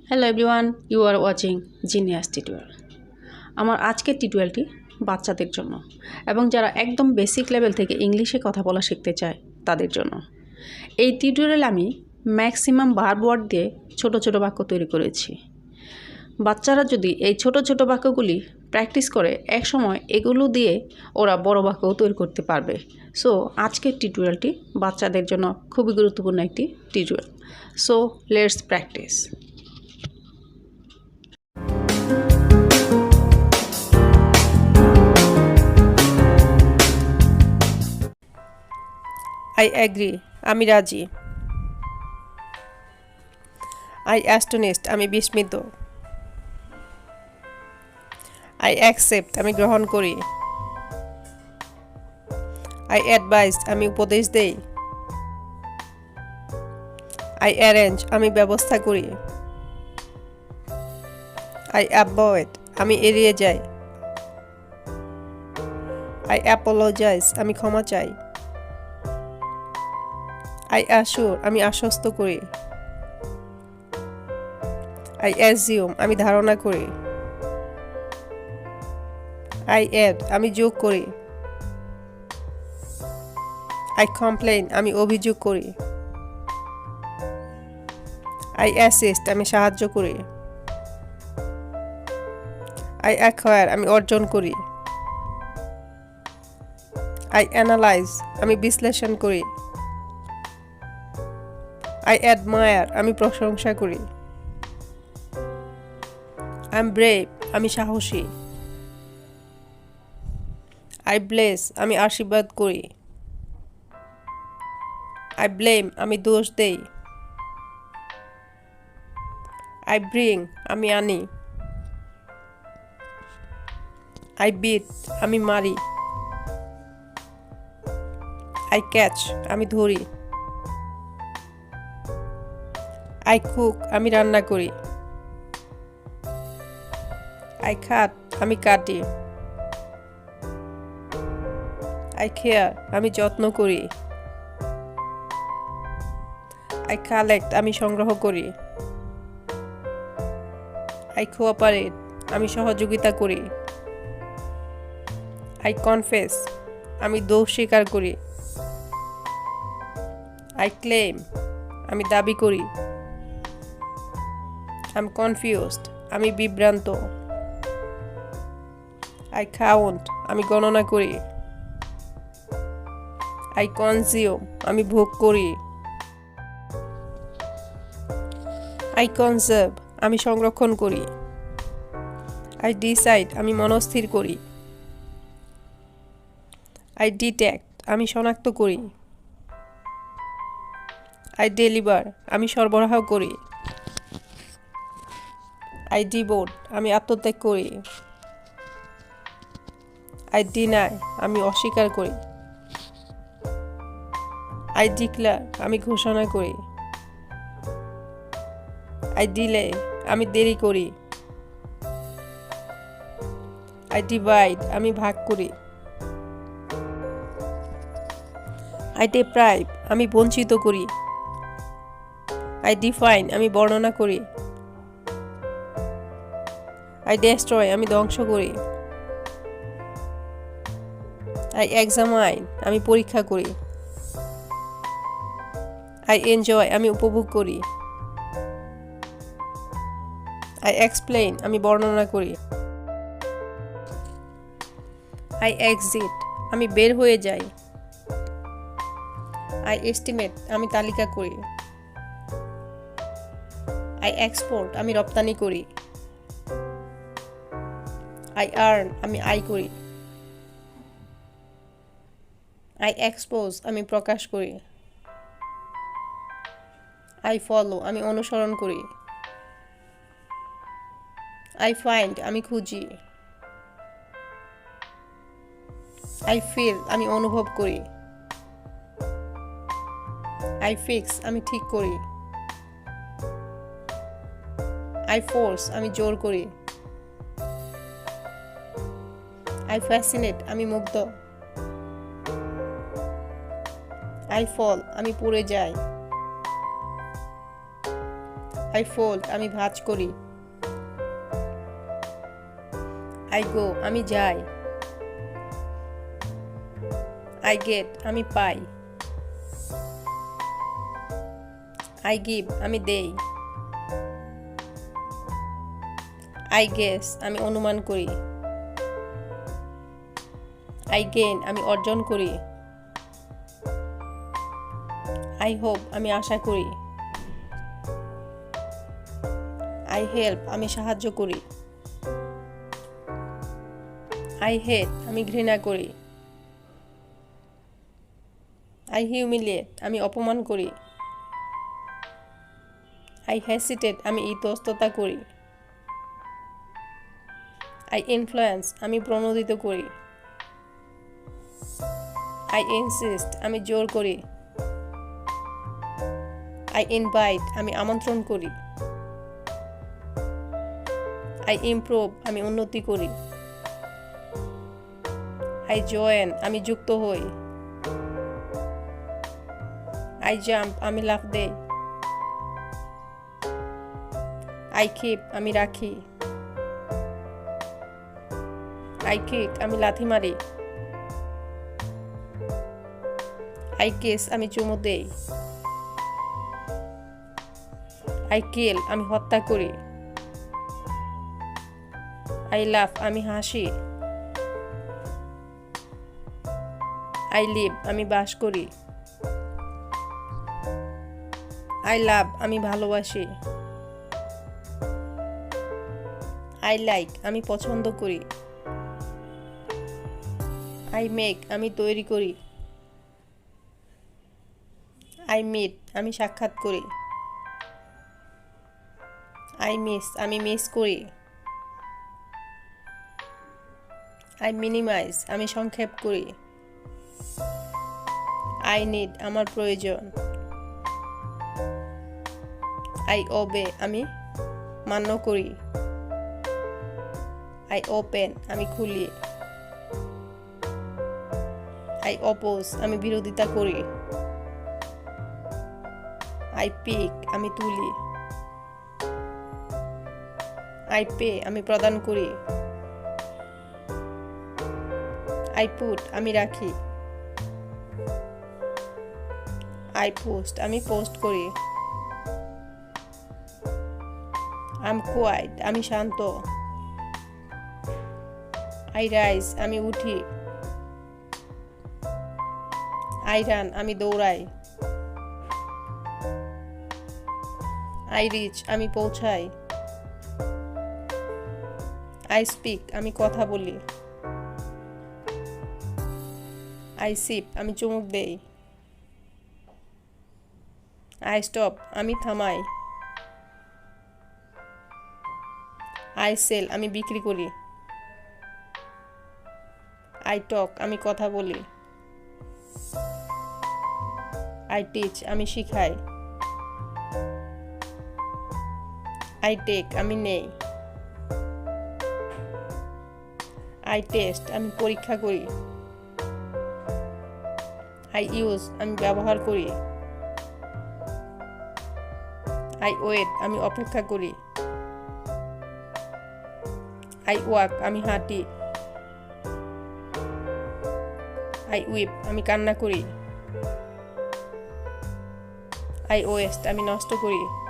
Hello everyone, you are watching genius tutorial. আমার আজকের টিউটোরিয়ালটি বাচ্চাদের জন্য এবং যারা একদম বেসিক লেভেল থেকে ইংলিশে কথা বলা শিখতে চায় তাদের জন্য। এই টিউটোরিয়ালে আমি ম্যাক্সিমাম ভার্ব ওয়ার্ড দিয়ে ছোট ছোট বাক্য তৈরি করেছি। বাচ্চারা যদি এই ছোট ছোট বাক্যগুলি প্র্যাকটিস করে একসময় এগুলো দিয়ে ওরা বড় বাক্যও তৈরি করতে পারবে। সো আজকের টিউটোরিয়ালটি বাচ্চাদের জন্য খুবই গুরুত্বপূর্ণ একটি tutorial. So let's practice. I agree, আমি রাজি। I astonished, আমি বিস্মিত। I accept, আমি গ্রহণ করি। I advise, আমি উপদেশ দেই। I arrange, আমি ব্যবস্থা করি। I avoid, আমি এড়িয়ে যাই। I apologize, আমি ক্ষমা চাই। I assure, আমি আশ্বস্ত করি। I assume, আমি ধারণা করি। I add, আমি যোগ করি। I complain, আমি অভিযোগ করি। I assist, আমি সাহায্য করি। I acquire, আমি অর্জন করি। I analyze, আমি বিশ্লেষণ করি। I admire, আমি প্রশংসা করি। I'm brave, আমি সাহসী। I bless, আমি আশীর্বাদ করি। I blame, আমি দোষ দেই। I bring, আমি আনি। I beat, আমি মারি। I catch, আমি ধরি। I cook, আমি রান্না করি। I cut, আমি কাটি। I care, আমি যত্ন করি। I collect, আমি সংগ্রহ করি। I cooperate, আমি সহযোগিতা করি। I confess, আমি দোষ স্বীকার করি। I claim, আমি দাবি করি। I'm confused, আমি বিভ্রান্ত। I count, আমি গণনা করি। I consume, আমি ভোগ করি। I conserve, আমি সংরক্ষণ করি। I decide, আমি মনস্থির করি। I detect, আমি শনাক্ত করি। I deliver, আমি সরবরাহ করি। I devote, আমি আত্মত্যাগ করি। I deny, আমি অস্বীকার করি। I declare, আমি ঘোষণা করি। I delay, আমি দেরি করি। I divide, আমি ভাগ করি। I deprive, আমি বঞ্চিত করি। I define, আমি বর্ণনা করি। I destroy, আমি ধ্বংস করি। I examine, আমি পরীক্ষা করি। I enjoy, আমি উপভোগ করি। I explain, আমি বর্ণনা করি। I exit, আমি বের হয়ে যাই। I estimate, আমি তালিকা করি। I export, আমি রপ্তানি করি। I earn, আমি আয় করি। I expose, আমি প্রকাশ করি। I follow, আমি অনুসরণ করি। I find, আমি খুঁজি। I feel, আমি অনুভব করি। I fix, আমি ঠিক করি। I force, আমি জোর করি। I fascinate, আমি মুগ্ধ। I fall, আমি পড়ে যাই। আই ফোল্ড আমি ভাঁজ করি। আই গো আমি যাই। আই গেট আমি পাই। আই গিভ আমি দেই। আই গেস আমি অনুমান করি। আই গেইন আমি অর্জন করি। আই হোপ আমি আশা করি। আই হেল্প আমি সাহায্য করি। আই হেট আমি ঘৃণা করি। আই হিউমিলিয়েট আমি অপমান করি। আই হেসিটেট আমি ইতস্ততা করি। আই ইনফ্লুয়েন্স আমি প্রণোদিত করি। আই ইনসিস্ট আমি জোর করি। আই ইনভাইট আমি আমন্ত্রণ করি। আই ইমপ্রুভ আমি উন্নতি করি। আই জয়েন আমি যুক্ত হই। আই জাম্প আমি লাফ দেই। আই কিপ আমি রাখি। আই কিক আমি লাথি মারি। আই কিস আমি চুমু দেই। আই কিল আমি হত্যা করি। আই লাফ আমি হাসি। আই লিভ আমি বাস করি। আই লাভ আমি ভালোবাসি। আই লাইক আমি পছন্দ করি। আই মেক আমি তৈরি করি। আই মিট আমি সাক্ষাৎ করি। আই মিস আমি মিস করি। আই মিনিমাইজ আমি সংক্ষেপ করি। আই নিড আমার প্রয়োজন। আই ওবে আমি মান্য করি। আই ওপেন আমি খুলি। আই অপোজ আমি বিরোধিতা করি। আই পিক আমি তুলি। আই পে আমি প্রদান করি। আই পুট আমি রাখি। আই পোস্ট আমি পোস্ট করি। আই এম কোয়াইট আমি শান্ত। আই রাইজ আমি উঠি। আই রান আমি দৌড়াই। আই রিচ আমি পৌঁছাই। আই স্পিক আমি কথা বলি। আই সিপ আমি চুমুক দেই। আই স্টপ আমি থামাই। আই সেল আমি বিক্রি করি। আই টক আমি কথা বলি। আই টিচ আমি শিখাই। আই টেক আমি নেই। আই টেস্ট আমি পরীক্ষা করি। আই ইউজ আমি ব্যবহার করি। আই ওয়েট আমি অপেক্ষা করি। আই ওয়াক আমি হাঁটি। আই উইপ আমি কান্না করি। আই ওয়েস্ট আমি নষ্ট করি।